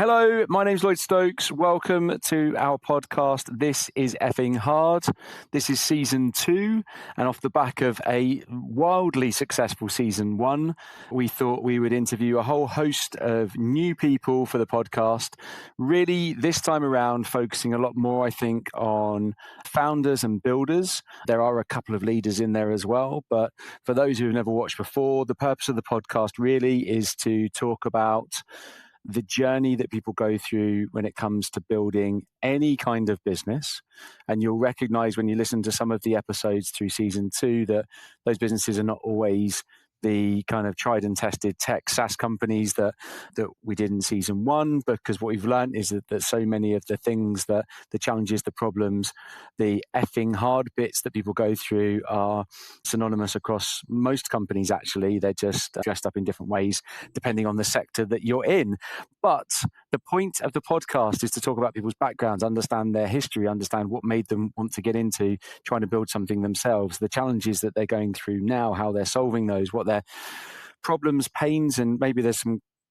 Hello, my name's Lloyd Stokes. Welcome to our podcast. This is Effing Hard. This is season 2, and off the back of a wildly successful season 1, we thought we would interview a whole host of new people for the podcast. Really, this time around, focusing a lot more, I think, on founders and builders. There are a couple of leaders in there as well, but for those who've never watched before, the purpose of the podcast really is to talk about the journey that people go through when it comes to building any kind of business. And you'll recognize when you listen to some of the episodes through season 2 that those businesses are not always the kind of tried and tested tech SaaS companies that we did in season 1, because what we've learned is that so many of the things, that the challenges, the problems, the effing hard bits that people go through are synonymous across most companies. Actually, they're just dressed up in different ways depending on the sector that you're in. But the point of the podcast is to talk about people's backgrounds, understand their history, understand what made them want to get into trying to build something themselves, the challenges that they're going through now, how they're solving those, what their problems, pains, and maybe there's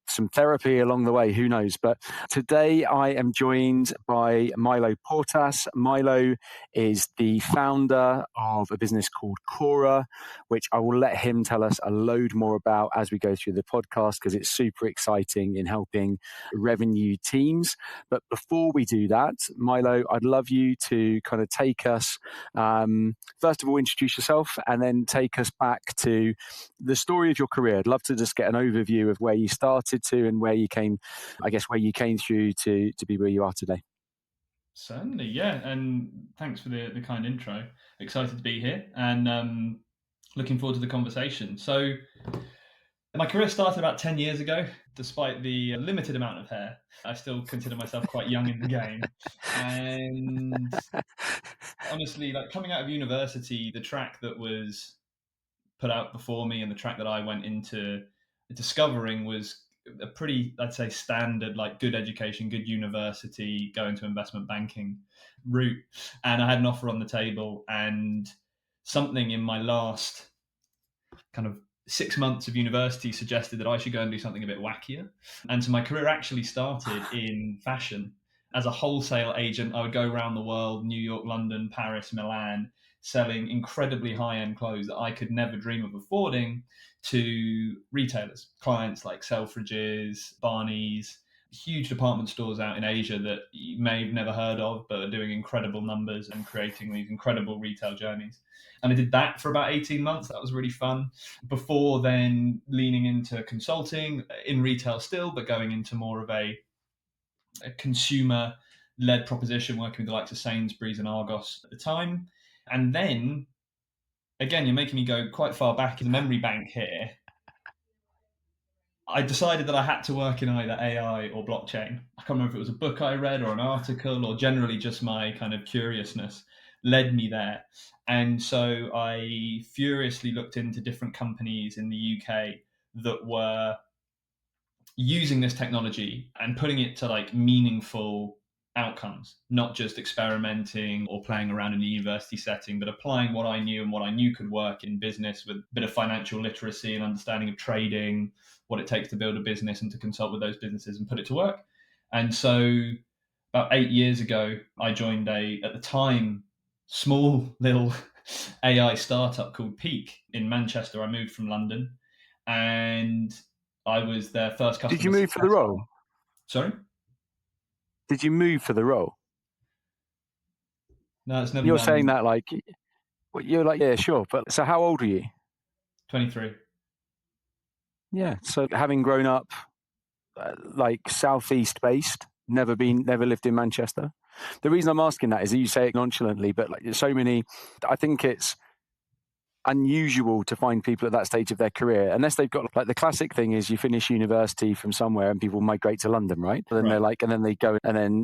some therapy along the way, who knows. But today I am joined by Mylo Portas. Mylo is the founder of a business called Chora, which I will let him tell us a load more about as we go through the podcast, because it's super exciting in helping revenue teams. But before we do that, Mylo, I'd love you to kind of take us, first of all, introduce yourself and then take us back to the story of your career. I'd love to just get an overview of where you started to and where you came, I guess, where you came through to be where you are today. Certainly, yeah. And thanks for the kind intro. Excited to be here and looking forward to the conversation. So my career started about 10 years ago. Despite the limited amount of hair, I still consider myself quite young in the game. And honestly, like coming out of university, the track that was put out before me and the track that I went into discovering was a pretty, I'd say, standard, like good education, good university, go into investment banking route. And I had an offer on the table, and something in my last kind of 6 months of university suggested that I should go and do something a bit wackier. And so my career actually started in fashion. As a wholesale agent, I would go around the world, New York, London, Paris, Milan, selling incredibly high-end clothes that I could never dream of affording to retailers, clients like Selfridges, Barney's, huge department stores out in Asia that you may have never heard of, but are doing incredible numbers and creating these incredible retail journeys. And I did that for about 18 months. That was really fun. Before then, leaning into consulting in retail still, but going into more of a consumer-led proposition, working with the likes of Sainsbury's and Argos at the time. And then, again, you're making me go quite far back in the memory bank here. I decided that I had to work in either AI or blockchain. I can't remember if it was a book I read or an article or generally just my kind of curiousness led me there. And so I furiously looked into different companies in the UK that were using this technology and putting it to like meaningful outcomes, not just experimenting or playing around in a university setting, but applying what I knew and what I knew could work in business with a bit of financial literacy and understanding of trading, what it takes to build a business and to consult with those businesses and put it to work. And so about 8 years ago, I joined at the time, small little AI startup called Peak in Manchester. I moved from London and I was their first customer. Did you move for the role? Sorry? Did you move for the role? No, it's never. You're saying that like, you're like, yeah, sure. But so how old are you? 23. Yeah. So having grown up like southeast based, never lived in Manchester. The reason I'm asking that is that you say it nonchalantly, but like so many, I think it's unusual to find people at that stage of their career, unless they've got like the classic thing is you finish university from somewhere and people migrate to London, right? And then they're like, and then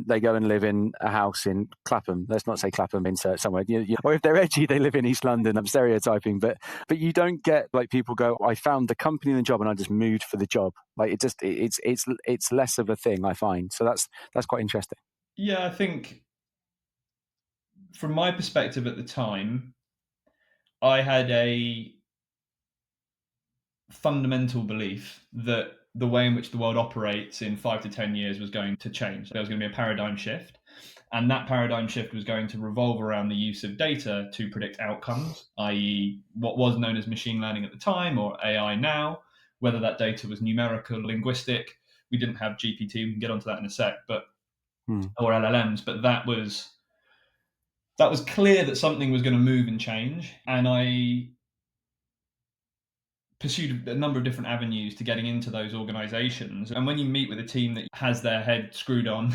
they go and live in a house in Clapham. Let's not say Clapham, insert somewhere. Or if they're edgy, they live in East London. I'm stereotyping, but you don't get like people go, I found the company and the job and I just moved for the job. Like it's less of a thing, I find. So that's quite interesting. Yeah, I think from my perspective at the time, I had a fundamental belief that the way in which the world operates in 5 to 10 years was going to change. There was going to be a paradigm shift. And that paradigm shift was going to revolve around the use of data to predict outcomes, i.e., what was known as machine learning at the time or AI now, whether that data was numerical, linguistic. We didn't have GPT, we can get onto that in a sec, but or LLMs, but that was clear that something was going to move and change. And I pursued a number of different avenues to getting into those organizations. And when you meet with a team that has their head screwed on,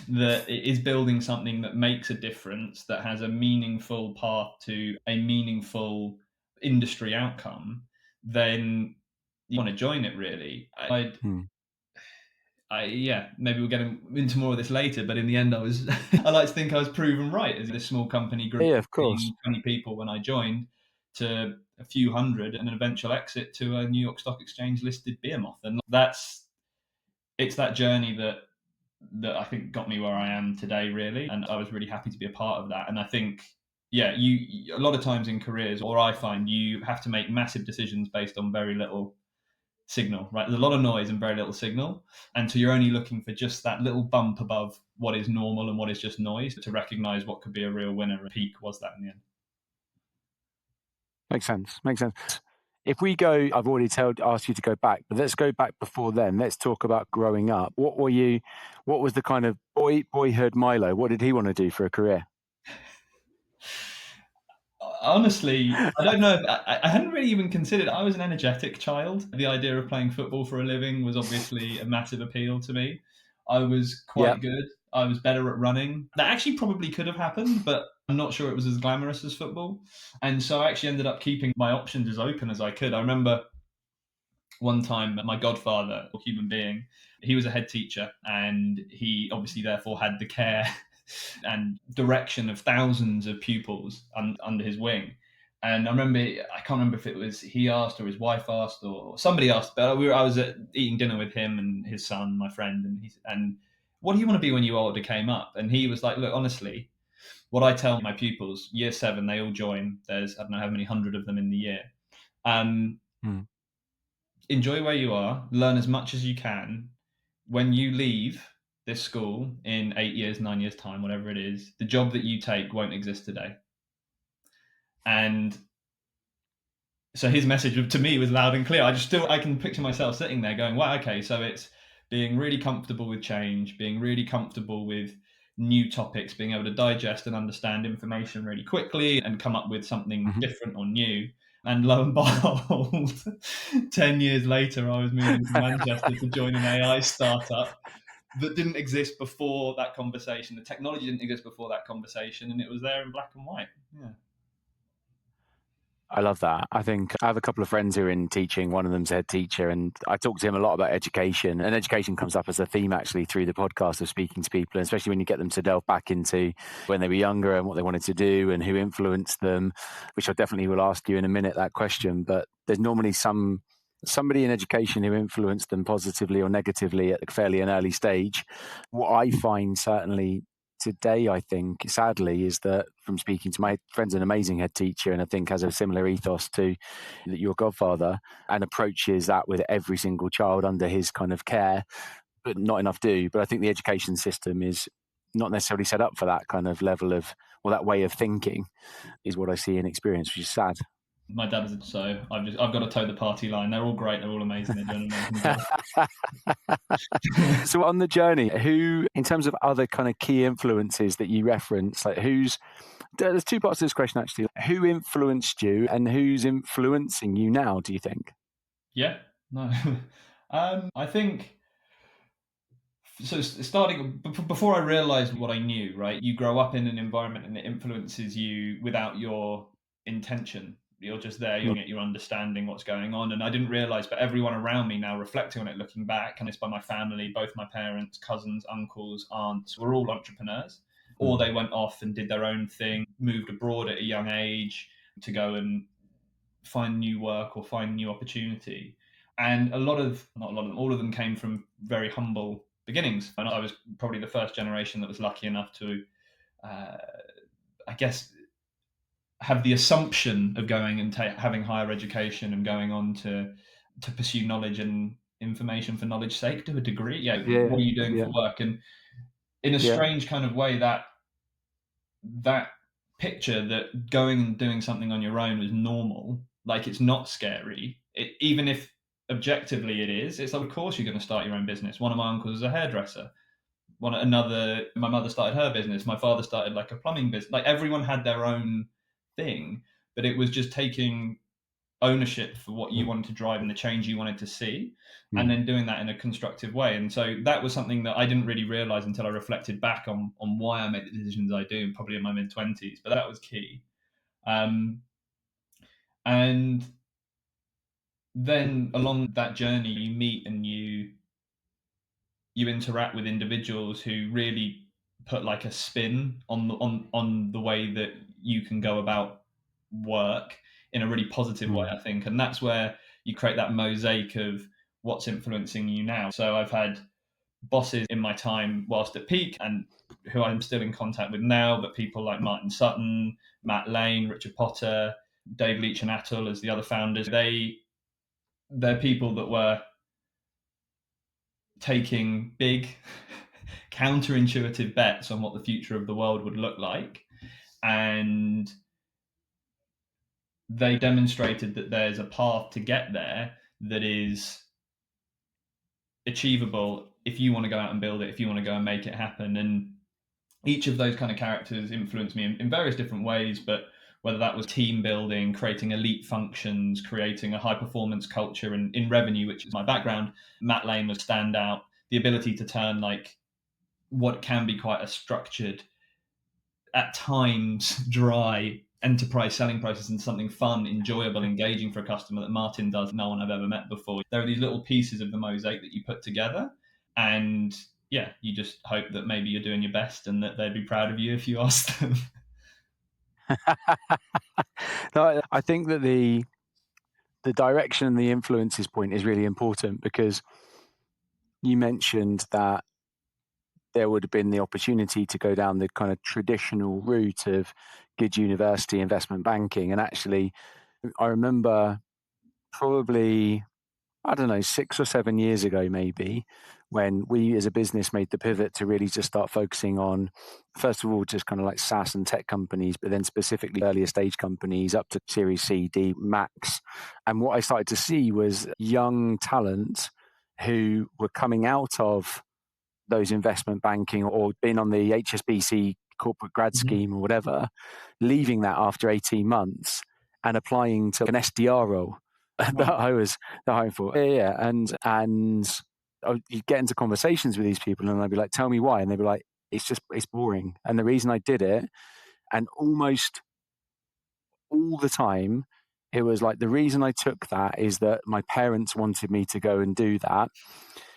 that is building something that makes a difference, that has a meaningful path to a meaningful industry outcome, then you want to join it, really. Yeah, maybe we'll get into more of this later, but in the end, I like to think I was proven right. As this small company grew Yeah, of from course. 20 people when I joined to a few hundred, and an eventual exit to a New York Stock Exchange listed behemoth. And it's that journey that I think got me where I am today, really. And I was really happy to be a part of that. And I think, yeah, you a lot of times in careers, or I find, you have to make massive decisions based on very little signal, right? There's a lot of noise and very little signal. And so you're only looking for just that little bump above what is normal and what is just noise to recognize what could be a real winner. And peak was that in the end. Makes sense. Makes sense. If we go, I've already asked you to go back, but let's go back before then. Let's talk about growing up. What was the kind of boyhood Mylo? What did he want to do for a career? Honestly, I don't know. I hadn't really even considered. I was an energetic child. The idea of playing football for a living was obviously a massive appeal to me. I was Yeah. quite good. I was better at running. That actually probably could have happened, but I'm not sure it was as glamorous as football. And so I actually ended up keeping my options as open as I could. I remember one time my godfather, a human being, he was a head teacher, and he obviously therefore had the care and direction of thousands of pupils under his wing. And I remember, I can't remember if it was he asked or his wife asked or somebody asked, but I was eating dinner with him and his son, my friend, and what do you want to be when you older came up? And he was like, look, honestly, what I tell my pupils, year 7, they all join. There's, I don't know how many hundred of them in the year. Um, Mm. Enjoy where you are, learn as much as you can. When you leave this school in 8 years, 9 years' time, whatever it is, the job that you take won't exist today. And so his message to me was loud and clear. I can picture myself sitting there going, wow, okay, so it's being really comfortable with change, being really comfortable with new topics, being able to digest and understand information really quickly and come up with something Hmm. different or new. And lo and behold, 10 years later, I was moving to Manchester to join an AI startup that didn't exist before that conversation. The technology didn't exist before that conversation, and it was there in black and white. Yeah. I love that. I think I have a couple of friends who are in teaching. One of them's a head teacher, and I talk to him a lot about education. And education comes up as a theme actually through the podcast of speaking to people, and especially when you get them to delve back into when they were younger and what they wanted to do and who influenced them, which I definitely will ask you in a minute that question. But there's normally somebody in education who influenced them positively or negatively at fairly an early stage. What I find certainly today, I think, sadly, is that from speaking to my friend's an amazing head teacher and I think has a similar ethos to your godfather and approaches that with every single child under his kind of care, but not enough do. But I think the education system is not necessarily set up for that kind of level of, well, that way of thinking is what I see in experience, which is sad. My dad is so I've got to toe the party line. They're all great. They're all amazing. They're doing an amazing job. So on the journey, who, in terms of other kind of key influences that you reference, like there's two parts to this question actually. Who influenced you and who's influencing you now, do you think? Yeah, no. I think so. Starting before I realized what I knew, right? You grow up in an environment and it influences you without your intention. You're just there, you're understanding what's going on. And I didn't realize, but everyone around me now reflecting on it, looking back, and it's by my family, both my parents, cousins, uncles, aunts, were all entrepreneurs. Or they went off and did their own thing, moved abroad at a young age to go and find new work or find new opportunity. And not a lot of them, all of them came from very humble beginnings. And I was probably the first generation that was lucky enough to, uh, I guess, have the assumption of going and having higher education and going on to pursue knowledge and information for knowledge's sake to a degree. Yeah, Yeah, what are you doing yeah, for work? And in a yeah. strange kind of way, that picture that going and doing something on your own was normal, like it's not scary, even if objectively it is. It's like, of course you're going to start your own business. One of my uncles is a hairdresser. My mother started her business. My father started like a plumbing business. Like everyone had their own thing, but it was just taking ownership for what you wanted to drive and the change you wanted to see, and Mm. then doing that in a constructive way. And so that was something that I didn't really realize until I reflected back on why I made the decisions I do, probably in my mid-20s. But that was key. And then along that journey, you meet and you interact with individuals who really put like a spin on the way that you can go about work in a really positive way, Mm. I think. And that's where you create that mosaic of what's influencing you now. So I've had bosses in my time whilst at Peak and who I'm still in contact with now, but people like Martin Sutton, Matt Lane, Richard Potter, Dave Leach and Atul as the other founders, they're people that were taking big counterintuitive bets on what the future of the world would look like. And they demonstrated that there's a path to get there that is achievable if you want to go out and build it, if you want to go and make it happen. And each of those kind of characters influenced me in various different ways, but whether that was team building, creating elite functions, creating a high performance culture in revenue, which is my background, Matt Lane was standout. The ability to turn like what can be quite a structured, at times dry enterprise selling process into something fun, enjoyable, engaging for a customer that Martin does, no one I've ever met before. There are these little pieces of the mosaic that you put together, and yeah, you just hope that maybe you're doing your best and that they'd be proud of you if you asked them. No, I think that the direction and the influences point is really important because you mentioned that there would have been the opportunity to go down the kind of traditional route of good university investment banking. And actually, I remember probably, I don't know, 6 or 7 years ago, maybe, when we as a business made the pivot to really just start focusing on, first of all, just kind of like SaaS and tech companies, but then specifically earlier stage companies up to Series C, D, Max. And what I started to see was young talent who were coming out of those investment banking or been on the HSBC corporate grad Mhm. scheme or whatever, leaving that after 18 months and applying to an SDR role that Wow. I was hiring for. Yeah, yeah. And you get into conversations with these people and I'd be like, tell me why. And they'd be like, it's boring. And the reason I did it, and almost all the time, it was like the reason I took that is that my parents wanted me to go and do that.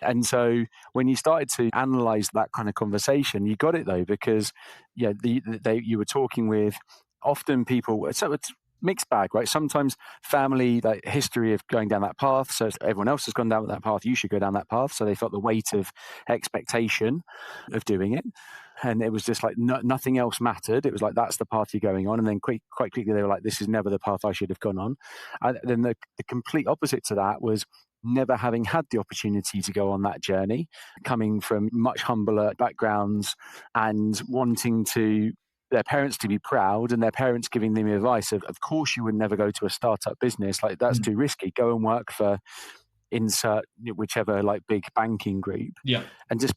And so when you started to analyze that kind of conversation, you got it though, because yeah, you were talking with often people, so it's mixed bag, right? Sometimes family, like history of going down that path. So everyone else has gone down that path. You should go down that path. So they felt the weight of expectation of doing it. And it was just like nothing else mattered. It was like, that's the path you're going on. And then quite quickly, they were like, this is never the path I should have gone on. And then the complete opposite to that was never having had the opportunity to go on that journey, coming from much humbler backgrounds and wanting to their parents to be proud and their parents giving them advice of course you would never go to a startup business, like that's Mm. too risky, go and work for insert whichever like big banking group. Yeah. And just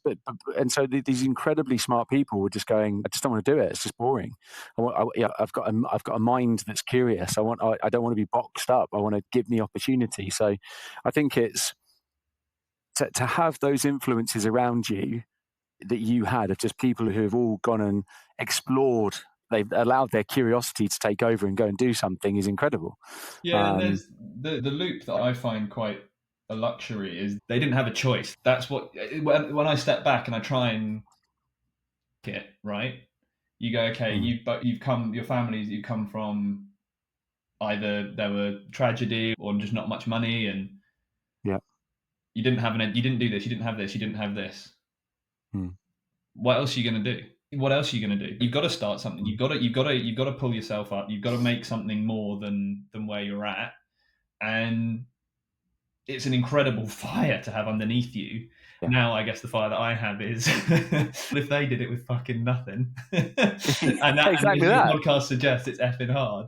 and so these incredibly smart people were just going, I just don't want to do it, it's just boring. Yeah, I've got a mind that's curious. I don't want to be boxed up. I want to give me opportunity. So I think it's to have those influences around you that you had, of just people who have all gone and explored, they've allowed their curiosity to take over and go and do something, is incredible. Yeah, and um, there's the loop that I find quite a luxury is they didn't have a choice. That's what when I step back and I try and get right, you go, okay, mm, you've come, your families you come from, either there were tragedy or just not much money, and yeah. you didn't do this, you didn't have this, you didn't have this. Mm, What else are you going to do? What else are you going to do? You've got to start something. mm, You've got to pull yourself up. You've got to make something more than where you're at. And it's an incredible fire to have underneath you. Yeah. Now, I guess the fire that I have is if they did it with fucking nothing, and as Exactly your that. podcast suggests, it's effing hard.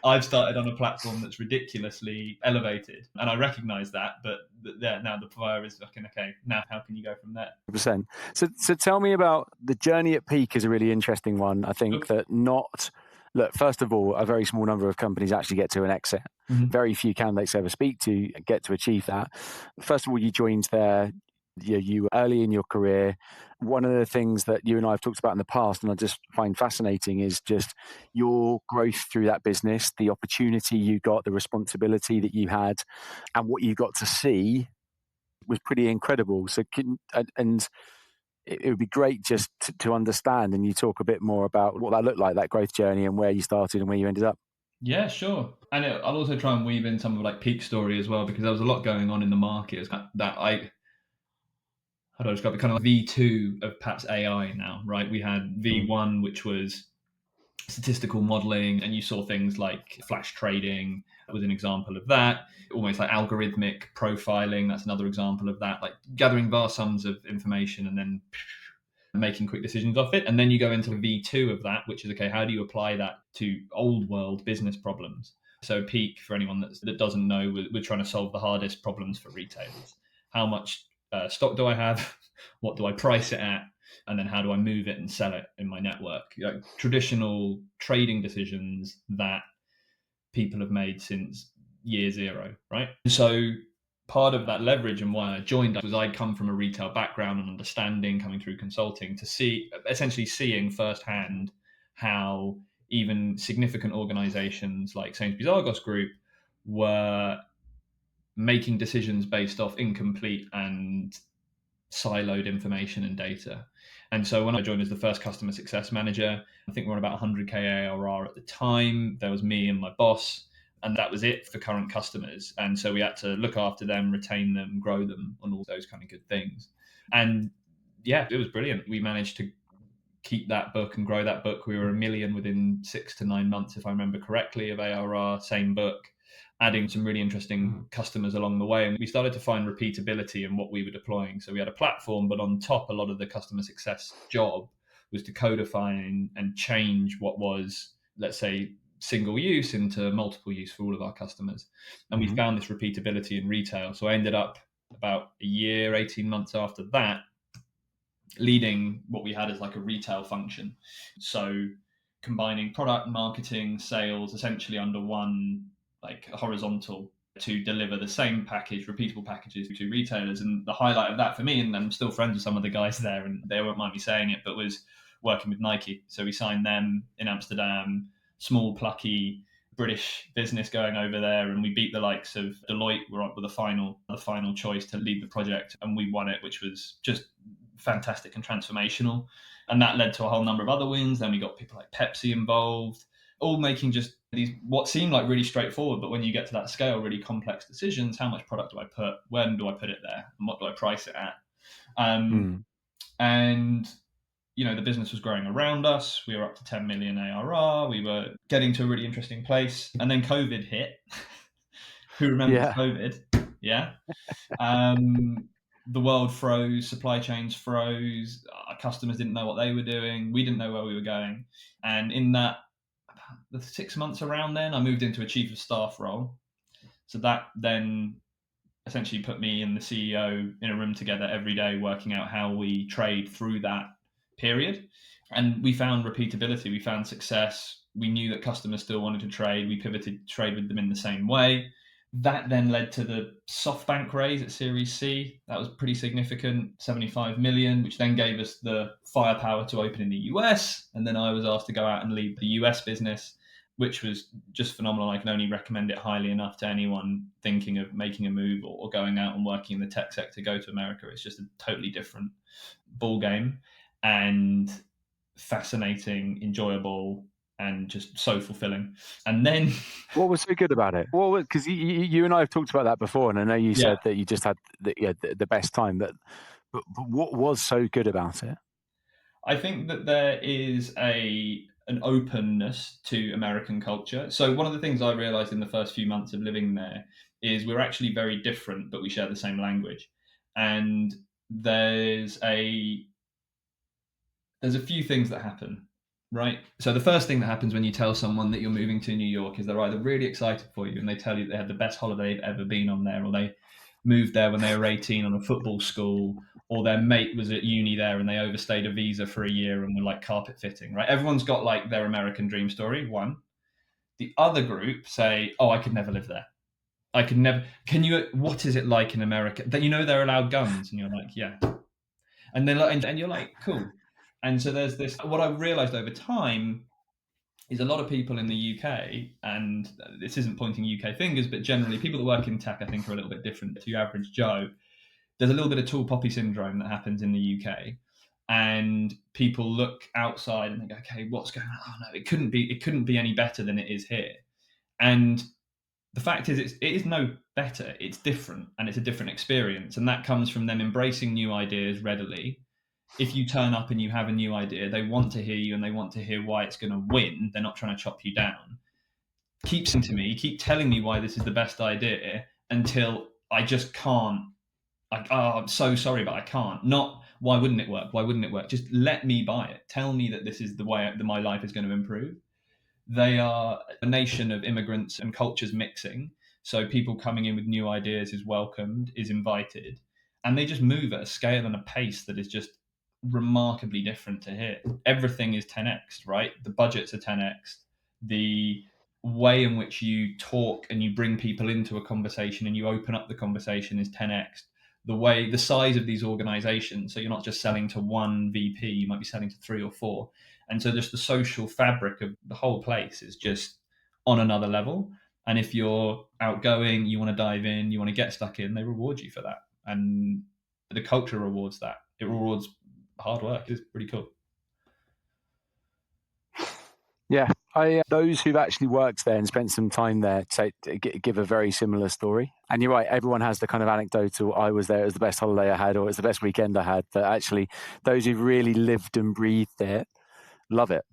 I've started on a platform that's ridiculously elevated, and I recognise that. But yeah, now the fire is fucking okay. Now, how can you go from there? 100%. So tell me about the journey at peak is a really interesting one. I think that look, first of all, a very small number of companies actually get to an exit. Mm-hmm. Very few candidates ever speak to get to achieve that. First of all, you joined there. You were early in your career. One of the things that you and I have talked about in the past, and I just find fascinating, is just your growth through that business, the opportunity you got, the responsibility that you had, and what you got to see was pretty incredible. And it would be great just to understand, and you talk a bit more about what that looked like, that growth journey, and where you started and where you ended up. Yeah, sure. And I'll also try and weave in some of like peak story as well, because there was a lot going on in the market. It's kind of that how do I describe it? Kind of like V2 of perhaps AI now, right? We had V1, which was statistical modeling, and you saw things like flash trading was an example of that, almost like algorithmic profiling. That's another example of that, like gathering vast sums of information and then making quick decisions off it. And then you go into V2 of that, which is, okay, how do you apply that to old world business problems? So peak, for anyone that doesn't know, we're trying to solve the hardest problems for retailers. How much stock do I have? What do I price it at? And then how do I move it and sell it in my network? Like traditional trading decisions that people have made since year zero, right? So part of that leverage and why I joined was I'd come from a retail background and understanding, coming through consulting, to see, essentially seeing firsthand how even significant organizations like Sainsbury's Argos Group were making decisions based off incomplete and siloed information and data. And so when I joined as the first customer success manager, I think we were on about 100K ARR at the time. There was me and my boss, and that was it for current customers. And so we had to look after them, retain them, grow them, and all those kind of good things. And yeah, it was brilliant. We managed to keep that book and grow that book. We were 1 million within 6 to 9 months, if I remember correctly, of ARR, same book, adding some really interesting customers along the way. And we started to find repeatability in what we were deploying. So we had a platform, but on top, a lot of the customer success job was to codify and change what was, let's say, single use into multiple use for all of our customers. And we found this repeatability in retail. So I ended up about a year, 18 months after that, leading what we had as like a retail function. So combining product, marketing, sales, essentially under one like horizontal to deliver the same package, repeatable packages to retailers. And the highlight of that for me, and I'm still friends with some of the guys there, and they won't mind me saying it, but was working with Nike. So we signed them in Amsterdam, small, plucky British business going over there, and we beat the likes of Deloitte. We're up with the final choice to lead the project, and we won it, which was just fantastic and transformational. And that led to a whole number of other wins. Then we got people like Pepsi involved, all making just these what seemed like really straightforward, but when you get to that scale, really complex decisions. How much product do I put? When do I put it there? And what do I price it at? And the business was growing around us. We were up to 10 million ARR. We were getting to a really interesting place. And then COVID hit. Who remembers COVID? Yeah. The world froze, supply chains froze, our customers didn't know what they were doing, we didn't know where we were going. And in that, the 6 months around then, I moved into a chief of staff role. So that then essentially put me and the CEO in a room together every day, working out how we trade through that period. And we found repeatability, we found success. We knew that customers still wanted to trade. We pivoted to trade with them in the same way. That then led to the SoftBank raise at Series C. That was pretty significant, 75 million, which then gave us the firepower to open in the US. And then I was asked to go out and lead the US business, which was just phenomenal. I can only recommend it highly enough to anyone thinking of making a move or going out and working in the tech sector. Go to America. It's just a totally different ball game, and fascinating, enjoyable, and just so fulfilling. And then What was so good about it? What was, because you and I have talked about that before, and I know you said that you just had the best time. But what was so good about it? I think that there is an openness to American culture. So one of the things I realized in the first few months of living there is we're actually very different, but we share the same language. And there's a few things that happen, right? So the first thing that happens when you tell someone that you're moving to New York is they're either really excited for you and they tell you they had the best holiday they've ever been on there, or they moved there when they were 18 on a football school, or their mate was at uni there and they overstayed a visa for a year and were like carpet fitting, right? Everyone's got like their American dream story, one. The other group say, oh, I could never live there. I could never. What is it like in America? That they're allowed guns, and you're like, yeah. And then and you're like, cool. And so there's this. What I've realized over time is a lot of people in the UK, and this isn't pointing UK fingers, but generally people that work in tech, I think, are a little bit different to your average Joe. There's a little bit of tall poppy syndrome that happens in the UK, and people look outside and they go, okay, what's going on? Oh no, it couldn't be any better than it is here. And the fact is, it is no better. It's different, and it's a different experience, and that comes from them embracing new ideas readily. If you turn up and you have a new idea, they want to hear you and they want to hear why it's going to win. They're not trying to chop you down. Keep saying to me, keep telling me why this is the best idea until I just can't. I'm so sorry, but I can't. Not why wouldn't it work? Why wouldn't it work? Just let me buy it. Tell me that this is the way that my life is going to improve. They are a nation of immigrants and cultures mixing. So people coming in with new ideas is welcomed, is invited, and they just move at a scale and a pace that is just remarkably different to here. Everything is 10x, right? The budgets are 10x. The way in which you talk and you bring people into a conversation and you open up the conversation is 10x. The size of these organizations, so you're not just selling to one VP, you might be selling to 3 or 4. And so just the social fabric of the whole place is just on another level. And if you're outgoing, you want to dive in, you want to get stuck in, they reward you for that. And the culture rewards that. It rewards hard work. It's pretty cool. Yeah, those who've actually worked there and spent some time there give a very similar story. And you're right, everyone has the kind of anecdotal, I was there, it was the best holiday I had, or it was the best weekend I had. But actually, those who've really lived and breathed it love it.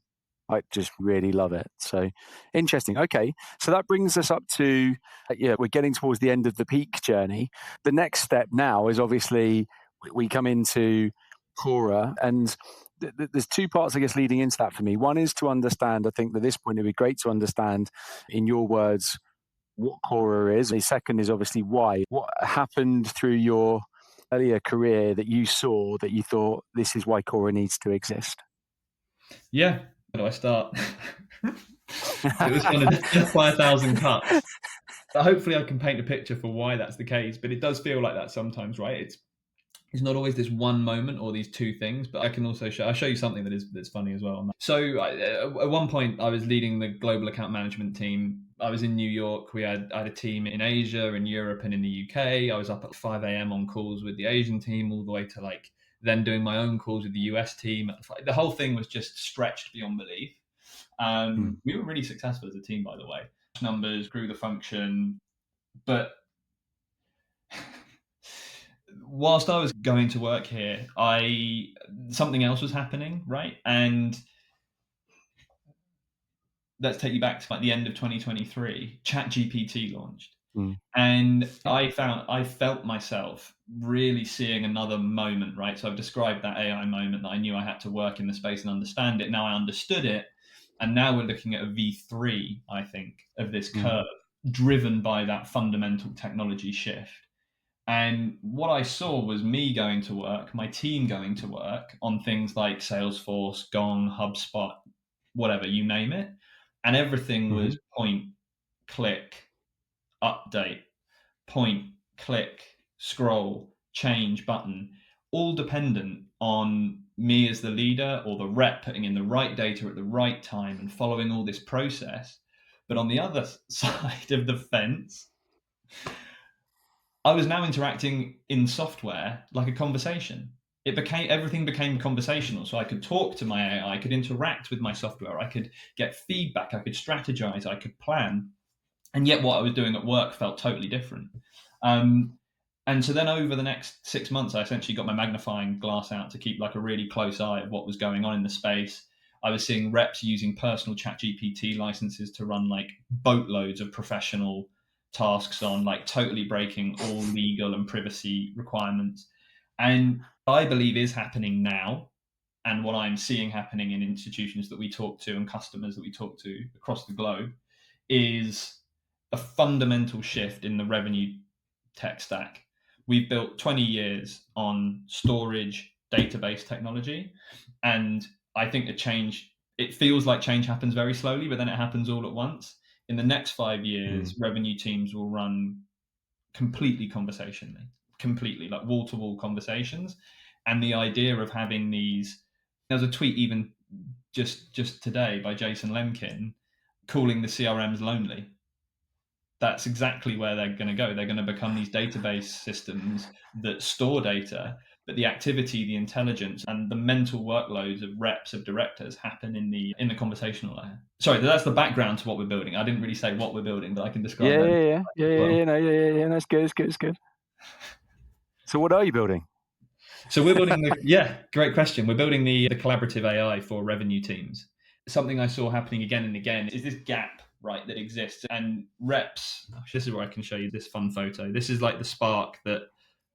I just really love it. So interesting. Okay, so that brings us up to, we're getting towards the end of the peak journey. The next step now is obviously we come into Chora, and there's two parts, I guess, leading into that for me. One is to understand, I think at this point, it'd be great to understand, in your words, what Chora is. The second is obviously why. What happened through your earlier career that you saw that you thought this is why Chora needs to exist? Yeah. Where do I start? It was kind of death by 1,000 cuts. But hopefully I can paint a picture for why that's the case. But it does feel like that sometimes, right? It's not always this one moment or these two things, but I can also I'll show you something that's funny as well. So at one point I was leading the global account management team. I was in New York. I had a team in Asia, in Europe, and in the UK. I was up at 5 a.m. on calls with the Asian team, all the way to then doing my own calls with the US team. The whole thing was just stretched beyond belief. We were really successful as a team, by the way. Numbers, grew the function, but whilst I was going to work here, something else was happening, right? And let's take you back to the end of 2023. ChatGPT launched, and I felt myself really seeing another moment, right? So I've described that AI moment that I knew I had to work in the space and understand it. Now I understood it, and now we're looking at a V3, I think, of this curve, driven by that fundamental technology shift. And what I saw was me going to work, my team going to work on things like Salesforce, Gong, HubSpot, whatever, you name it. And everything was point, click, update, point, click, scroll, change button, all dependent on me as the leader or the rep putting in the right data at the right time and following all this process. But on the other side of the fence, I was now interacting in software like a conversation. Everything became conversational. So I could talk to my AI, I could interact with my software, I could get feedback, I could strategize, I could plan. And yet what I was doing at work felt totally different. And so then over the next 6 months, I essentially got my magnifying glass out to keep a really close eye of what was going on in the space. I was seeing reps using personal ChatGPT licenses to run boatloads of professional tasks on, like totally breaking all legal and privacy requirements. And I believe is happening now, and what I'm seeing happening in institutions that we talk to and customers that we talk to across the globe is a fundamental shift in the revenue tech stack. We've built 20 years on storage database technology, and I think it feels like change happens very slowly, but then it happens all at once. In the next 5 years, revenue teams will run completely conversationally, completely like wall to wall conversations. And the idea of having these, there's a tweet even just today by Jason Lemkin calling the CRMs lonely. That's exactly where they're going to go. They're going to become these database systems that store data, but the activity, the intelligence, and the mental workloads of reps, of directors happen in the conversational layer. Sorry, that's the background to what we're building. I didn't really say what we're building, but I can describe that. Yeah. That's good. It's good. So, what are you building? So we're building great question. We're building the collaborative AI for revenue teams. Something I saw happening again and again is this gap, right, that exists. And reps, this is where I can show you this fun photo. This is like the spark that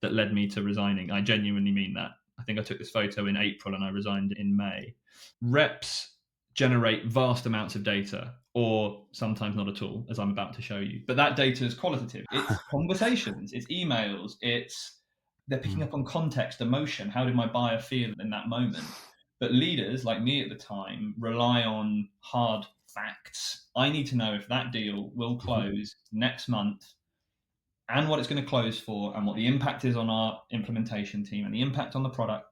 led me to resigning. I genuinely mean that. I think I took this photo in April and I resigned in May. Reps generate vast amounts of data, or sometimes not at all, as I'm about to show you. But that data is qualitative. It's conversations, it's emails, they're picking up on context, emotion. How did my buyer feel in that moment? But leaders like me at the time rely on hard facts. I need to know if that deal will close next month and what it's going to close for and what the impact is on our implementation team and the impact on the product.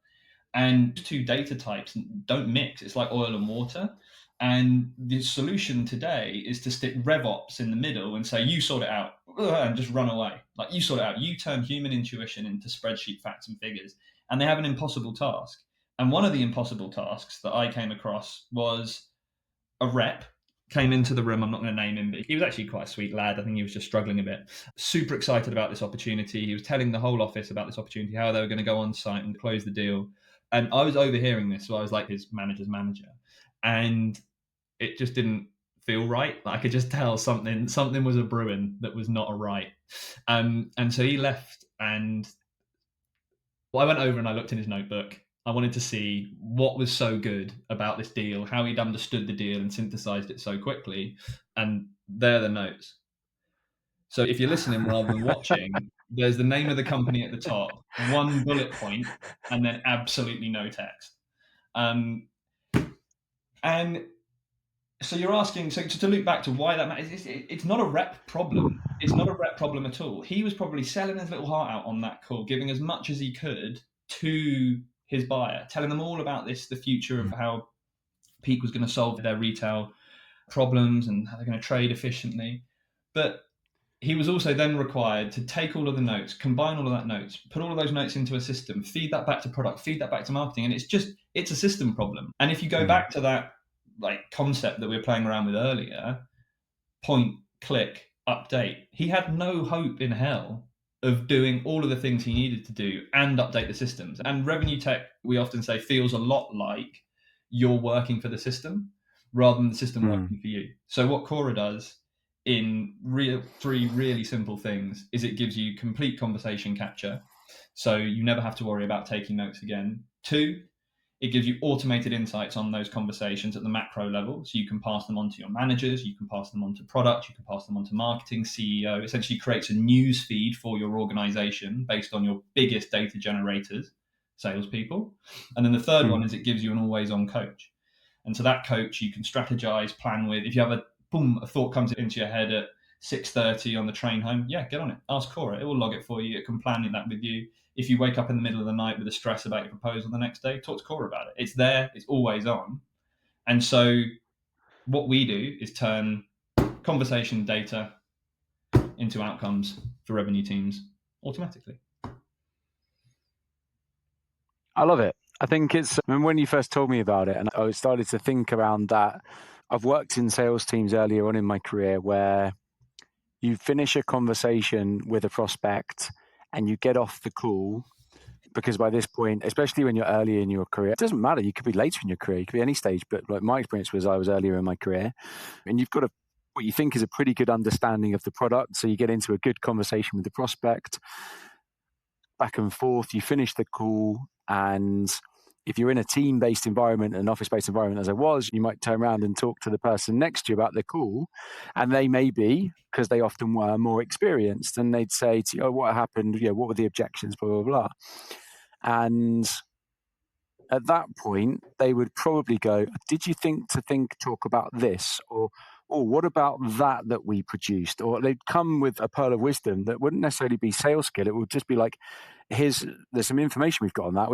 And two data types don't mix. It's like oil and water. And the solution today is to stick RevOps in the middle and say, you sort it out, and just run away. Like, you sort it out. You turn human intuition into spreadsheet facts and figures. And they have an impossible task. And one of the impossible tasks that I came across was a rep came into the room. I'm not going to name him, but he was actually quite a sweet lad. I think he was just struggling a bit. Super excited about this opportunity. He was telling the whole office about this opportunity, how they were going to go on site and close the deal. And I was overhearing this, so I was like his manager's manager. And it just didn't feel right. I could just tell something was a brewing that was not a right. And so he left, and I went over and I looked in his notebook. I wanted to see what was so good about this deal, how he'd understood the deal and synthesized it so quickly. And there are the notes. So if you're listening rather than watching, there's the name of the company at the top, one bullet point, and then absolutely no text. And so you're asking, so to loop back to why that matters, it's not a rep problem. It's not a rep problem at all. He was probably selling his little heart out on that call, giving as much as he could to his buyer, telling them all about the future of how Peak was going to solve their retail problems and how they're going to trade efficiently. But he was also then required to take all of the notes, combine all of that notes, put all of those notes into a system, feed that back to product, feed that back to marketing. And it's a system problem. And if you go back to that like concept that we were playing around with earlier, point, click, update, he had no hope in hell of doing all of the things he needed to do and update the systems. And revenue tech, we often say, feels a lot like you're working for the system rather than the system working for you. So what Chora does in three really simple things is it gives you complete conversation capture. So you never have to worry about taking notes again. 2, it gives you automated insights on those conversations at the macro level. So you can pass them on to your managers, you can pass them on to product, you can pass them on to marketing, CEO. Essentially creates a news feed for your organization based on your biggest data generators, salespeople. And then the third one is it gives you an always on coach. And so that coach you can strategize, plan with. If you have a thought comes into your head at 6:30 on the train home, get on it. Ask Chora. It will log it for you. It can plan that with you. If you wake up in the middle of the night with a stress about your proposal the next day, talk to Chora about it. It's there. It's always on. And so what we do is turn conversation data into outcomes for revenue teams automatically. I love it. I think it's, when you first told me about it and I started to think around that, I've worked in sales teams earlier on in my career where you finish a conversation with a prospect and you get off the call because by this point, especially when you're early in your career, it doesn't matter. You could be later in your career, you could be any stage, but like my experience was I was earlier in my career and you've got to what you think is a pretty good understanding of the product. So you get into a good conversation with the prospect, back and forth, you finish the call, and if you're in a team-based environment, an office-based environment as I was, you might turn around and talk to the person next to you about the call, and they may be, because they often were, more experienced, and they'd say to you, oh, what happened? What were the objections? Blah, blah, blah. And at that point, they would probably go, did you talk about this? Or, oh, what about that we produced? Or they'd come with a pearl of wisdom that wouldn't necessarily be sales skill. It would just be like, there's some information we've got on that.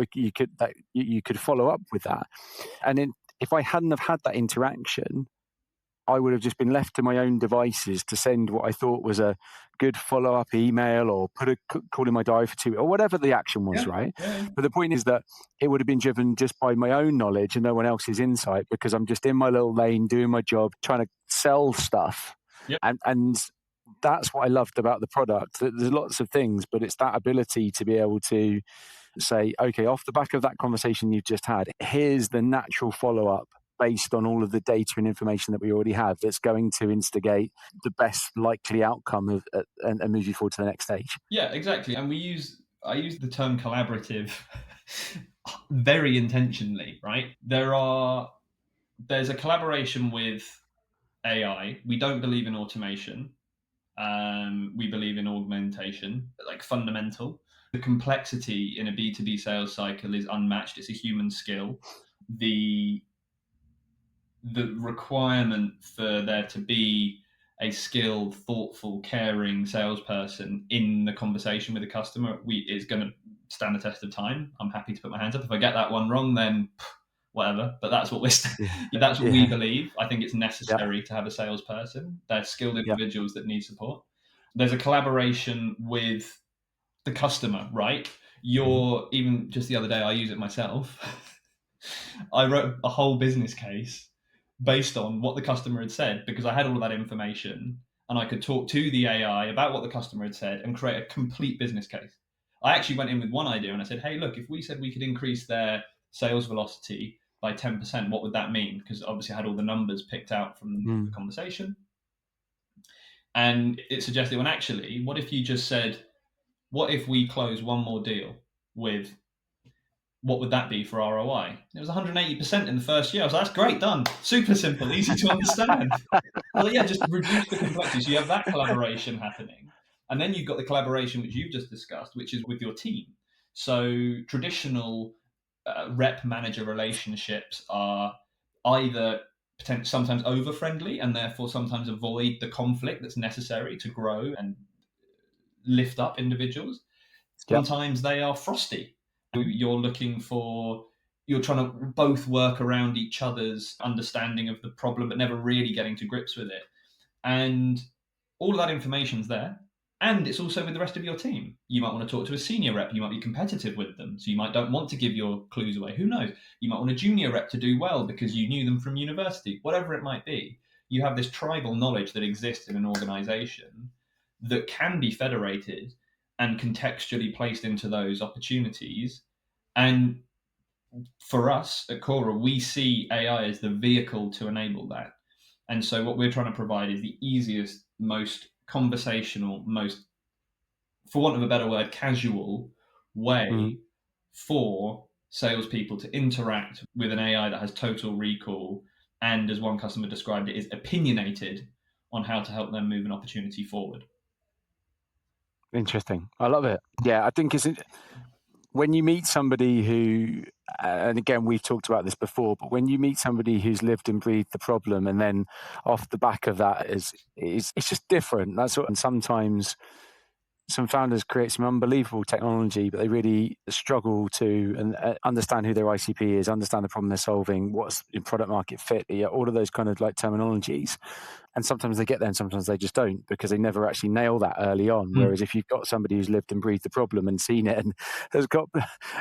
You could follow up with that. And if I hadn't have had that interaction, I would have just been left to my own devices to send what I thought was a good follow-up email or put a call in my diary for 2 or whatever the action was, right? Yeah. But the point is that it would have been driven just by my own knowledge and no one else's insight, because I'm just in my little lane doing my job, trying to sell stuff. Yep. And that's what I loved about the product. There's lots of things, but it's that ability to be able to say, okay, off the back of that conversation you've just had, here's the natural follow-up based on all of the data and information that we already have that's going to instigate the best likely outcome and move you forward to the next stage. Yeah, exactly. And I use the term collaborative very intentionally, right? There's a collaboration with AI. We don't believe in automation. We believe in augmentation, like fundamental. The complexity in a B2B sales cycle is unmatched. It's a human skill. The requirement for there to be a skilled, thoughtful, caring salesperson in the conversation with the customer is going to stand the test of time. I'm happy to put my hands up. If I get that one wrong, then whatever. But that's what that's what we believe. I think it's necessary to have a salesperson. They're skilled individuals that need support. There's a collaboration with the customer, right? Even just the other day, I use it myself. I wrote a whole business case based on what the customer had said, because I had all of that information and I could talk to the AI about what the customer had said and create a complete business case. I actually went in with one idea and I said, hey, look, if we said we could increase their sales velocity by 10%, what would that mean? Because obviously I had all the numbers picked out from the conversation. And it suggested, well, actually, what if you just said, what if we close one more deal with, what would that be for ROI? It was 180% in the first year. I was like, that's great, done. Super simple, easy to understand. Well, yeah, just reduce the complexity. So you have that collaboration happening. And then you've got the collaboration, which you've just discussed, which is with your team. So traditional rep manager relationships are either sometimes over friendly and therefore sometimes avoid the conflict that's necessary to grow and lift up individuals. Sometimes they are frosty. You're trying to both work around each other's understanding of the problem, but never really getting to grips with it. And all of that information's there. And it's also with the rest of your team. You might want to talk to a senior rep. You might be competitive with them. So you don't want to give your clues away. Who knows? You might want a junior rep to do well because you knew them from university. Whatever it might be, you have this tribal knowledge that exists in an organization that can be federated and contextually placed into those opportunities. And for us at Chora, we see AI as the vehicle to enable that. And so what we're trying to provide is the easiest, most conversational, most, for want of a better word, casual way for salespeople to interact with an AI that has total recall and, as one customer described it, is opinionated on how to help them move an opportunity forward. Interesting. I love it. Yeah, I think when you meet somebody who, and again, we've talked about this before, but when you meet somebody who's lived and breathed the problem, and then off the back of that it's just different. That's what, and sometimes some founders create some unbelievable technology, but they really struggle to understand who their ICP is, understand the problem they're solving, what's in product market fit, all of those kind of like terminologies. And sometimes they get there and sometimes they just don't, because they never actually nail that early on. Whereas if you've got somebody who's lived and breathed the problem and seen it and has got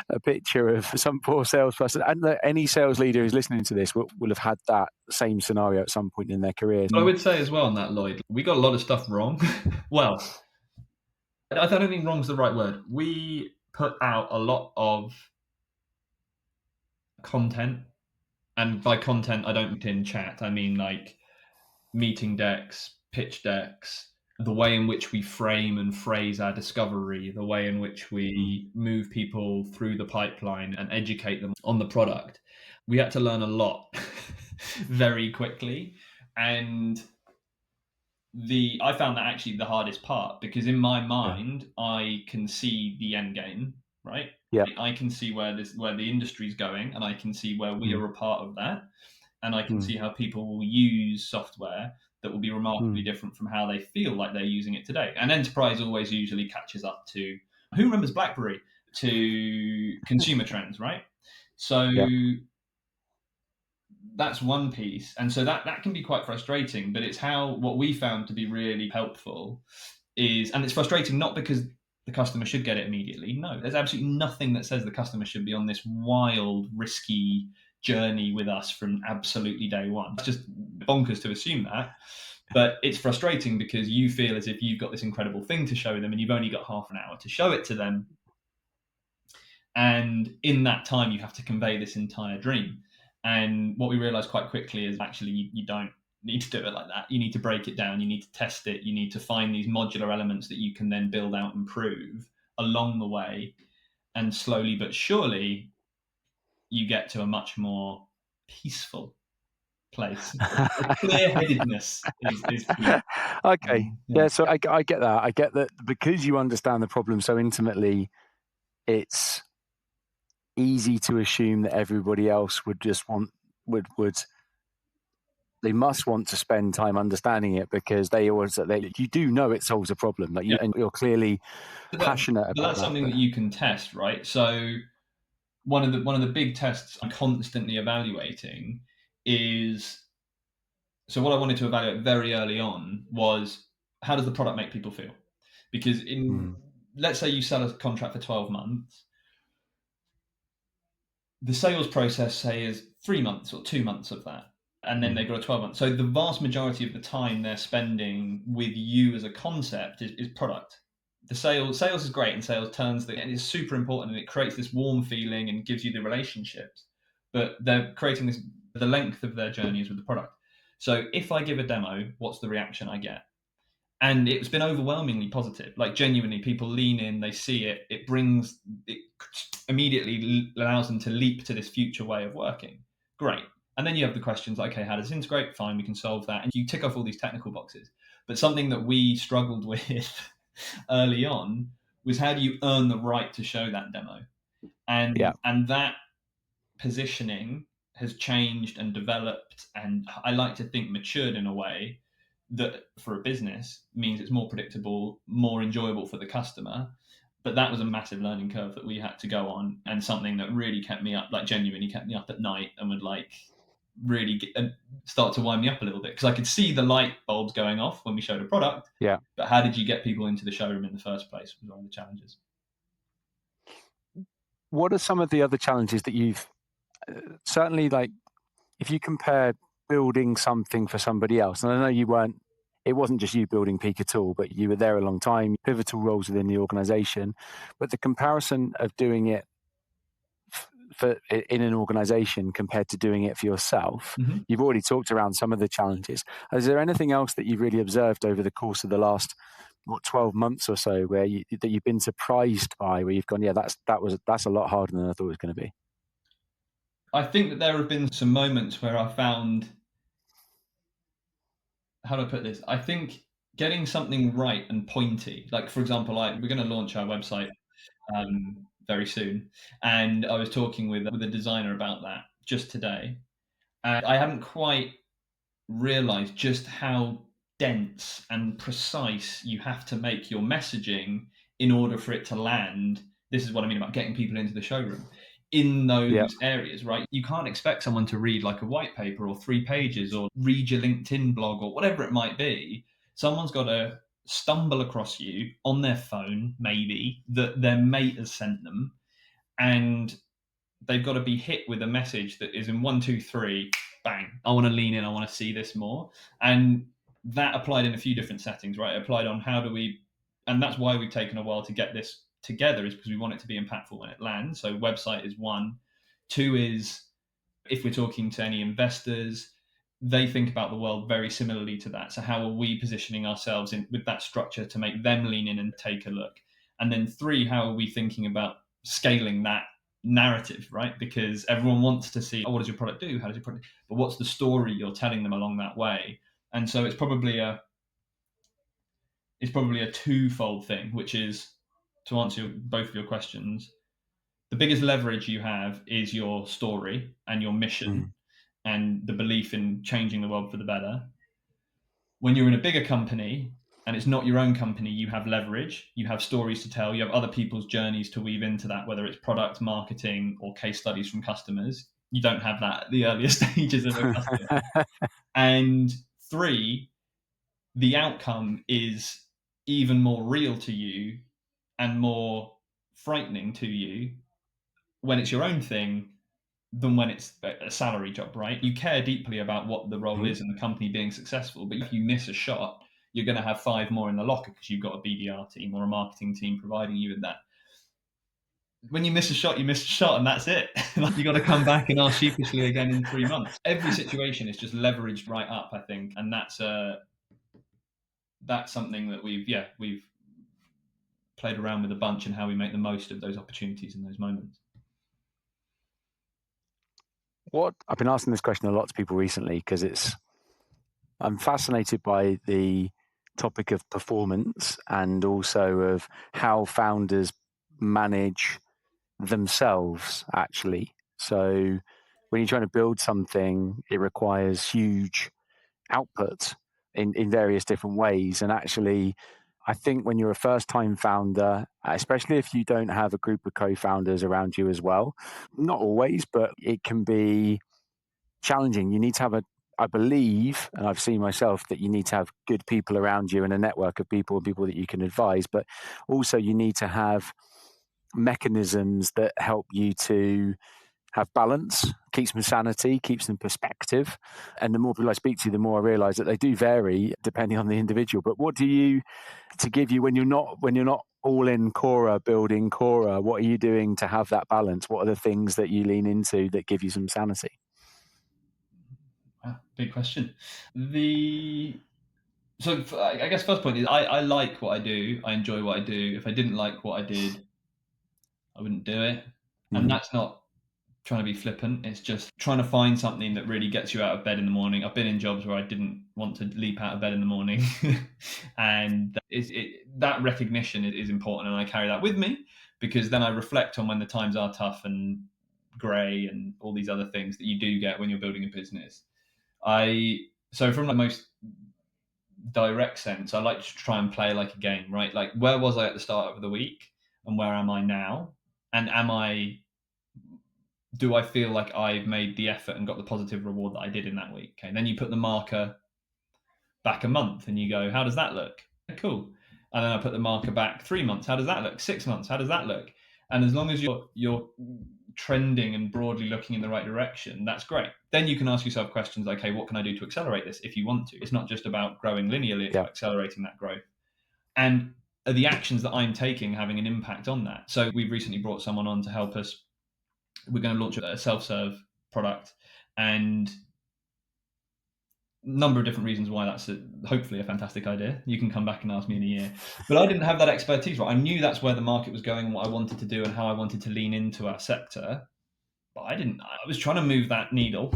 a picture of some poor salesperson, and any sales leader who's listening to this will have had that same scenario at some point in their career. I would say as well on that, Lloyd, we got a lot of stuff wrong. Well, I don't think wrong's the right word. We put out a lot of content, and by content I don't mean in chat. I mean like meeting decks, pitch decks, the way in which we frame and phrase our discovery, the way in which we move people through the pipeline and educate them on the product. We had to learn a lot very quickly. And I found that actually the hardest part, because in my mind, I can see the end game, right? Yeah. I can see where the industry's going, and I can see where we are a part of that. And I can see how people will use software that will be remarkably different from how they feel like they're using it today. And enterprise always usually catches up to, who remembers BlackBerry, to consumer trends, right? So that's one piece. And so that can be quite frustrating, but it's what we found to be really helpful is, and it's frustrating not because the customer should get it immediately. No, there's absolutely nothing that says the customer should be on this wild, risky journey with us from absolutely day one. It's just bonkers to assume that. But it's frustrating because you feel as if you've got this incredible thing to show them and you've only got half an hour to show it to them. And in that time, you have to convey this entire dream. And what we realized quite quickly is actually you don't need to do it like that. You need to break it down. You need to test it. You need to find these modular elements that you can then build out and prove along the way. And slowly but surely, you get to a much more peaceful place. Clear-headedness is key. Okay. So I get that. I get that because you understand the problem so intimately, it's easy to assume that everybody else would just would they must want to spend time understanding it because you do know it solves a problem, like and you're clearly passionate But about that's that. something that you can test, right? So one of the big tests I'm constantly evaluating is, so what I wanted to evaluate very early on was, how does the product make people feel? Because let's say you sell a contract for 12 months, the sales process, say, is 3 months or 2 months of that, and then they've got a 12 months. So the vast majority of the time they're spending with you as a concept is product. The sales is great, and sales turns and it's super important, and it creates this warm feeling and gives you the relationships. But they're creating the length of their journey is with the product. So if I give a demo, what's the reaction I get? And it's been overwhelmingly positive. Like, genuinely, people lean in, they see it, it immediately allows them to leap to this future way of working. Great. And then you have the questions like, okay, how does this integrate? Fine, we can solve that. And you tick off all these technical boxes. But something that we struggled with early on was, how do you earn the right to show that demo? And that positioning has changed and developed, and I like to think matured in a way that for a business means it's more predictable, more enjoyable for the customer. But that was a massive learning curve that we had to go on, and something that really kept me up, like genuinely kept me up at night, and would like really start to wind me up a little bit, because I could see the light bulbs going off when we showed a product. But how did you get people into the showroom in the first place was one of the challenges. What are some of the other challenges that you've certainly, like, if you compare building something for somebody else, and I know it wasn't just you building Peak at all, but you were there a long time, pivotal roles within the organization, but the comparison of doing it in an organization compared to doing it for yourself, you've already talked around some of the challenges. Is there anything else that you've really observed over the course of the last 12 months or so that you've been surprised by, where you've gone, that's a lot harder than I thought it was going to be? I think that there have been some moments where I found, how do I put this? I think getting something right and pointy, like, for example, we're going to launch our website very soon, and I was talking with a designer about that just today, and I hadn't quite realized just how dense and precise you have to make your messaging in order for it to land. This is what I mean about getting people into the showroom in those areas, right? You can't expect someone to read like a white paper or 3 pages, or read your LinkedIn blog or whatever it might be. Someone's got to stumble across you on their phone, maybe, that their mate has sent them, and they've got to be hit with a message that is in 1, 2, 3, bang. I want to lean in. I want to see this more. And that applied in a few different settings, right? It applied on and that's why we've taken a while to get this together, is because we want it to be impactful when it lands. So website is 1. 2 is, if we're talking to any investors, they think about the world very similarly to that. So how are we positioning ourselves with that structure to make them lean in and take a look? And then 3, how are we thinking about scaling that narrative, right? Because everyone wants to see, oh, what does your product do? How does your product? But what's the story you're telling them along that way? And so it's probably a twofold thing, which is, to answer both of your questions, the biggest leverage you have is your story and your mission and the belief in changing the world for the better. When you're in a bigger company and it's not your own company, you have leverage, you have stories to tell, you have other people's journeys to weave into that, whether it's product marketing or case studies from customers. You don't have that at the earlier stages of a customer. And 3, the outcome is even more real to you and more frightening to you when it's your own thing than when it's a salary job, right? You care deeply about what the role is and the company being successful, but if you miss a shot, you're going to have 5 more in the locker because you've got a BDR team or a marketing team providing you with that. When you miss a shot, you miss a shot, and that's it. You got to come back and ask sheepishly again in 3 months. Every situation is just leveraged right up, I think, and that's something that we've played around with a bunch and how we make the most of those opportunities in those moments. I've been asking this question a lot to people recently because I'm fascinated by the topic of performance and also of how founders manage themselves, actually. So when you're trying to build something, it requires huge output in various different ways. And actually, I think when you're a first-time founder, especially if you don't have a group of co-founders around you as well, not always, but it can be challenging. You need to have I believe, and I've seen myself, that you need to have good people around you and a network of people and people that you can advise, but also you need to have mechanisms that help you to have balance, keeps them sanity, keeps them perspective. And the more people I speak to, the more I realize that they do vary depending on the individual. But what do you, to give you when you're not all in Chora, building Chora, what are you doing to have that balance? What are the things that you lean into that give you some sanity? Wow, big question. So I guess first point is I like what I do. I enjoy what I do. If I didn't like what I did, I wouldn't do it. And that's not trying to be flippant. It's just trying to find something that really gets you out of bed in the morning. I've been in jobs where I didn't want to leap out of bed in the morning. And that recognition is important. And I carry that with me because then I reflect on when the times are tough and grey and all these other things that you do get when you're building a business. So from the most direct sense, I like to try and play like a game, right? Like, where was I at the start of the week and where am I now? And do I feel like I've made the effort and got the positive reward that I did in that week? Okay. And then you put the marker back a month and you go, how does that look? Cool. And then I put the marker back 3 months. How does that look? 6 months. How does that look? And as long as you're trending and broadly looking in the right direction, that's great. Then you can ask yourself questions like, okay, what can I do to accelerate this if you want to? It's not just about growing linearly, it's about accelerating that growth. And are the actions that I'm taking having an impact on that? So we've recently brought someone on to help us. We're going to launch a self-serve product, and number of different reasons why that's hopefully a fantastic idea. You can come back and ask me in a year. But I didn't have that expertise, right? I knew that's where the market was going and what I wanted to do and how I wanted to lean into our sector. But I was trying to move that needle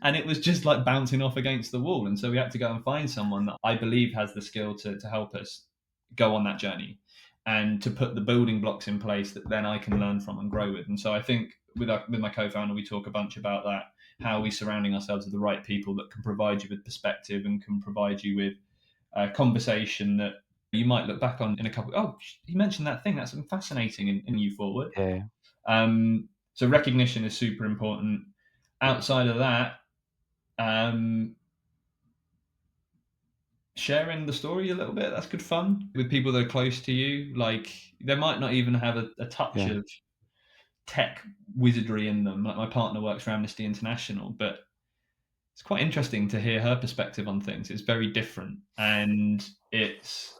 and it was just like bouncing off against the wall. And so we had to go and find someone that I believe has the skill to help us go on that journey and to put the building blocks in place that then I can learn from and grow with. And so I think with my co-founder, we talk a bunch about that. How are we surrounding ourselves with the right people that can provide you with perspective and can provide you with a conversation that you might look back on in a couple. Oh, he mentioned that thing. That's fascinating, and you forward. Yeah. So recognition is super important. Outside of that, sharing the story a little bit. That's good fun with people that are close to you. Like they might not even have a touch of tech wizardry in them. Like my partner works for Amnesty International, but it's quite interesting to hear her perspective on things. It's very different. And it's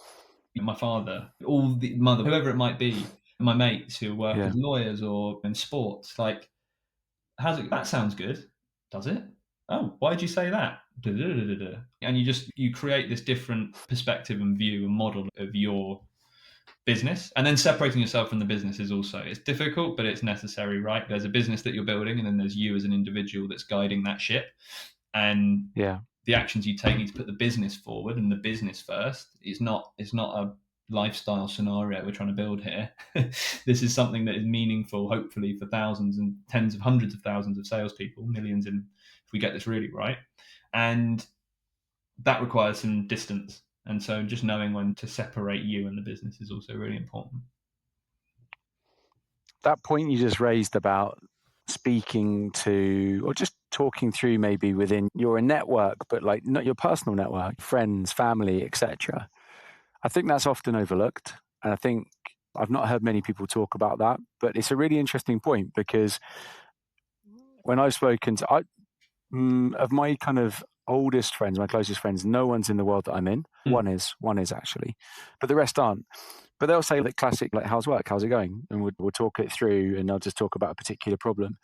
my father, all the mother, whoever it might be, my mates who work as lawyers or in sports, like, that sounds good. Does it? oh, why'd you say that? And you create this different perspective and view and model of your business. And then separating yourself from the business is also, it's difficult, but it's necessary, right? There's a business that you're building, and then there's you as an individual that's guiding that ship. And Yeah. the actions you take need to put the business forward and the business first. It's not a lifestyle scenario we're trying to build here. This is something that is meaningful, hopefully, for thousands and tens of hundreds of thousands of salespeople, millions if we get this really right. And that requires some distance. And so just knowing when to separate you and the business is also really important. That point you just raised about speaking to, or just talking through maybe within your network, but like not your personal network, friends, family, etc. I think that's often overlooked. And I think I've not heard many people talk about that, but it's a really interesting point because when I've spoken to, of my kind of oldest friends, my closest friends, no one's in the world that I'm in. One is actually, but the rest aren't. But they'll say like classic, like, how's work? How's it going? And we'll talk it through, and I'll just talk about a particular problem.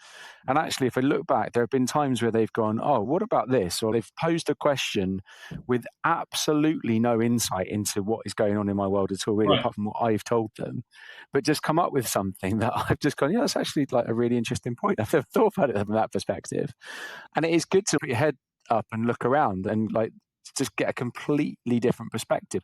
And actually, if I look back, there have been times where they've gone, oh, what about this? Or they've posed a question with absolutely no insight into what is going on in my world at all, really, Right. apart from what I've told them, but just come up with something that I've just gone, yeah, that's actually like a really interesting point. I've never thought about it from that perspective. And it is good to put your head up and look around and like just get a completely different perspective.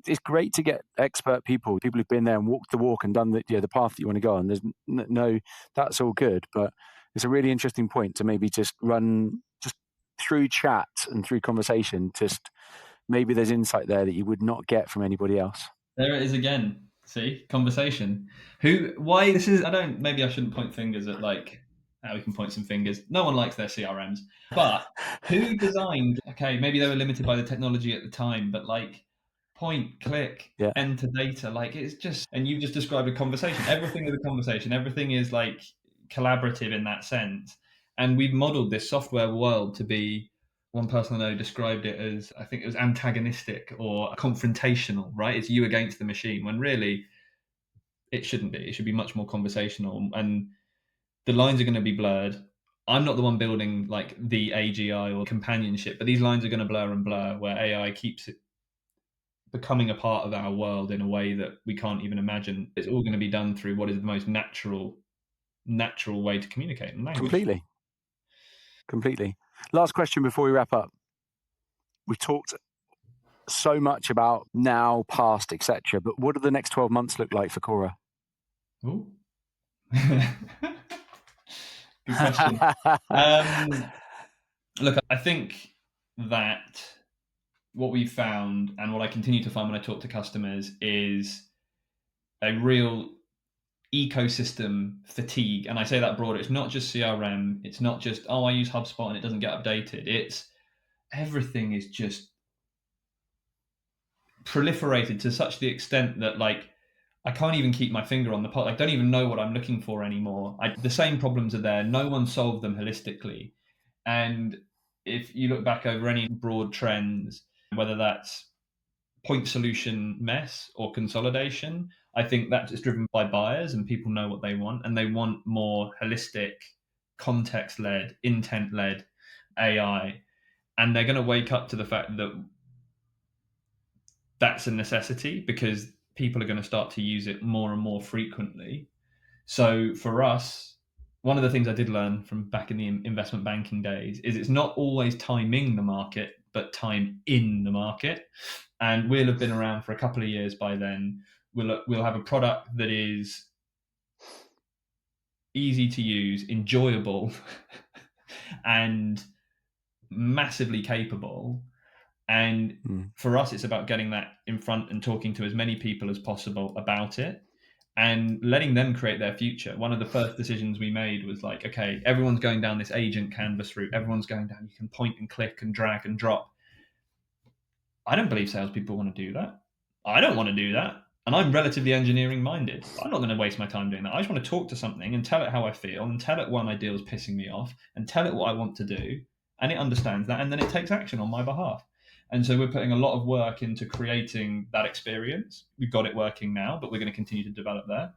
It's great to get expert people who've been there and walked the walk and done the path that you want to go on. There's no, that's all good, but it's a really interesting point to maybe just run just through chat and through conversation. Just maybe there's insight there that you would not get from anybody else. There it is again. See, conversation. Why this is, maybe I shouldn't point fingers at like, how we can point some fingers. No one likes their CRMs, but who designed, okay, maybe they were limited by the technology at the time, but like point, click, Yeah, enter data, like it's just, and you just described a conversation. Everything is a conversation. Everything is like collaborative in that sense. And we've modeled this software world to be, one person I know described it as, I think it was antagonistic or confrontational, right? It's you against the machine, when really it shouldn't be. It should be much more conversational, and the lines are going to be blurred. I'm not the one building like the AGI or companionship, but these lines are going to blur and blur, where AI keeps it becoming a part of our world in a way that we can't even imagine. It's all going to be done through what is the most natural way to communicate in language. completely. Last question before we wrap up. We talked so much about now, past, etc. But what do the next 12 months look like for Chora? Ooh. Good question. Look, I think that what we found, and what I continue to find when I talk to customers, is a real ecosystem fatigue. And I say that broader. It's not just CRM. It's not just, oh, I use HubSpot and it doesn't get updated. It's everything is just proliferated to such the extent that like I can't even keep my finger on the pot. I don't even know what I'm looking for anymore. The same problems are there. No one solved them holistically. And if you look back over any broad trends, whether that's point solution mess or consolidation, I think that's just driven by buyers, and people know what they want, and they want more holistic, context led, intent led AI. And they're going to wake up to the fact that that's a necessity, because people are going to start to use it more and more frequently. So for us, one of the things I did learn from back in the investment banking days is it's not always timing the market, but time in the market. And we'll have been around for a couple of years by then. We'll have a product that is easy to use, enjoyable, and massively capable. And for us, it's about getting that in front and talking to as many people as possible about it and letting them create their future. One of the first decisions we made was like, okay, everyone's going down this agent canvas route. Everyone's going down, you can point and click and drag and drop. I don't believe salespeople want to do that. I don't want to do that. And I'm relatively engineering minded. I'm not going to waste my time doing that. I just want to talk to something and tell it how I feel, and tell it why my deal is pissing me off, and tell it what I want to do. And it understands that, and then it takes action on my behalf. And so we're putting a lot of work into creating that experience. We've got it working now, but we're going to continue to develop that.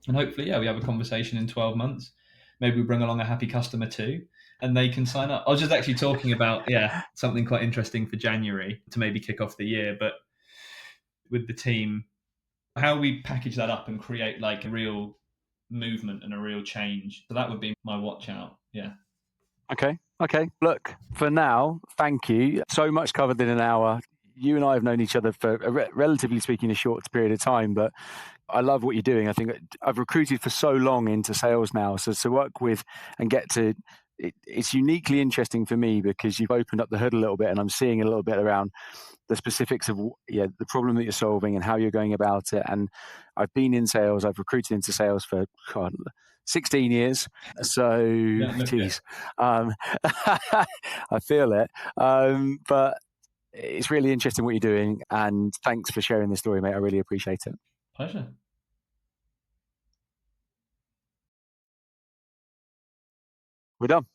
And hopefully, yeah, we have a conversation in 12 months. Maybe we bring along a happy customer too. and they can sign up. I was just actually talking about something quite interesting for January to maybe kick off the year, but with the team, how we package that up and create like a real movement and a real change. So that would be my watch out. Yeah. Okay. Look, for now, thank you. So much covered in an hour. You and I have known each other for, relatively speaking, a short period of time, but I love what you're doing. I think I've recruited for so long into sales now. So to work with and get to it's uniquely interesting for me because you've opened up the hood a little bit and I'm seeing a little bit around the specifics of the problem that you're solving and how you're going about it. And I've been in sales. I've recruited into sales for 16 years. So, geez, I feel it. But it's really interesting what you're doing. And thanks for sharing this story, mate. I really appreciate it. Pleasure. We're done.